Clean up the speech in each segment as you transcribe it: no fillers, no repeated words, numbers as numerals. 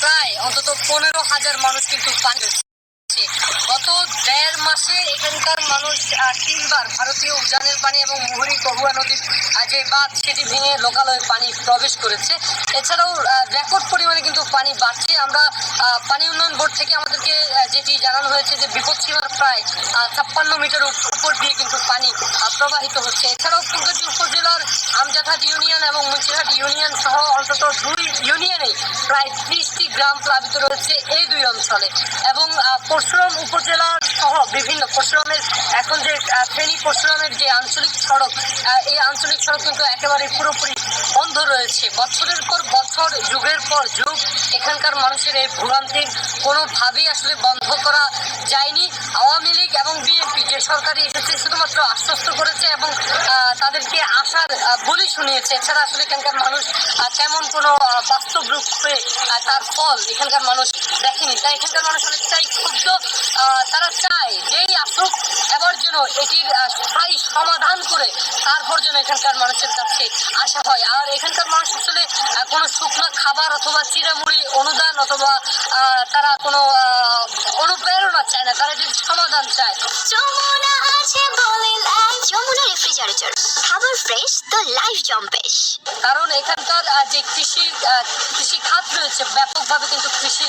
প্রায় অন্তত 15,000 মানুষ কিন্তু পানি পেয়েছে। গত 1.5 মাসে এখানকার মানুষ 3বার ভারতীয় উজানের পানি এবং মুহুরী কহুয়া নদীর যে বাঁধ সেটি ভেঙে লোকালয়ে পানি প্রবেশ করেছে। এছাড়াও রেকর্ড পরিমাণে কিন্তু পানি বাড়ছে। আমরা পানি উন্নয়ন বোর্ড থেকে আমাদেরকে যেটি জানানো হয়েছে যে বিপদসীমার প্রায় 56 মিটার উপর দিয়ে কিন্তু পানি প্রবাহিত হচ্ছে। এছাড়াও ফুলগাজী উপজেলার আমজাদহাট ইউনিয়ন এবং মুন্সিরহাট ইউনিয়ন সহ অন্তত 2 ইউনিয়নে প্রায় 30টি গ্রাম প্লাবিত রয়েছে এই 2 অঞ্চলে। এবং পরশুরাম উপজেলার সহ বিভিন্ন পরশুরামের এখন যে ফেনী পরশুরামের যে আঞ্চলিক সড়ক, এই আঞ্চলিক সড়ক কিন্তু একেবারে পুরোপুরি বন্ধ রয়েছে। বছরের পর বছর, যুগের পর যুগ এখানকার মানুষের এই ভোগান্তির কোনোভাবেই আসলে বন্ধ করা যায়নি। আওয়ামী লীগ এবং বিএনপি যে সরকারি এসেছে শুধুমাত্র আশ্বস্ত করেছে এবং তাদেরকে আশার বলি শুনিয়েছে। এছাড়া আসলে এখানকার মানুষ তেমন কোনো বাস্তব রূপে তার ফল এখানকার মানুষ দেখেনি। তাই এখানকার মানুষ অনেকটাই ক্ষুব্ধ। তারা চায় যেই আসুক এবার যেন এটির স্থায়ী সমাধান করে তারপর যেন এখানকার মানুষের কাছে আসা হয়। আর এখানকার মানুষ আসলে কোনো শুকনো খাবার অথবা চিড়ামুড়ি অনুদান অথবা তারা কোনো অনুপ্রেরণা চায় না, তারা যদি সমাধান চায়। যমুনা আছে বলে লাইফ, যমুনা রেফ্রিজারেটর, খাবার ফ্রেশ তো লাইফ জম্পেশ। কারণ এখানকার যে কৃষি খাত রয়েছে ব্যাপকভাবে কিন্তু কৃষি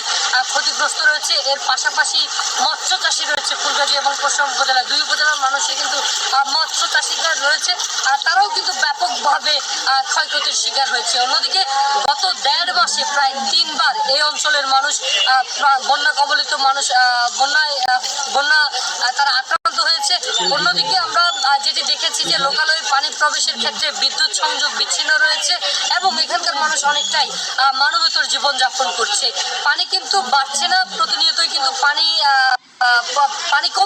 ক্ষতিগ্রস্ত রয়েছে। এর পাশাপাশি মৎস্য চাষী রয়েছে ফুলগাজী এবং পরশুরাম উপজেলা, 2 উপজেলার মানুষই কিন্তু মৎস্য চাষীরা রয়েছে, তারাও কিন্তু ব্যাপকভাবে ক্ষয়ক্ষতির শিকার হয়েছে। অন্যদিকে গত 1.5 মাসে প্রায় 3বার এই অঞ্চলের মানুষ বন্যা কবলিত মানুষ বন্যা তারা আক্রান্ত হয়েছে। অন্যদিকে আমরা যেটি দেখেছি যে লোকালয়ে পানি প্রবেশের ক্ষেত্রে বিদ্যুৎ সংযোগ বিচ্ছিন্ন রয়েছে এবং এখানকার মানুষ অনেকটাই মানবেতর জীবনযাপন করছে। পানি কিন্তু বাড়ছে না, প্রতিনিয়তই কিন্তু পানি কম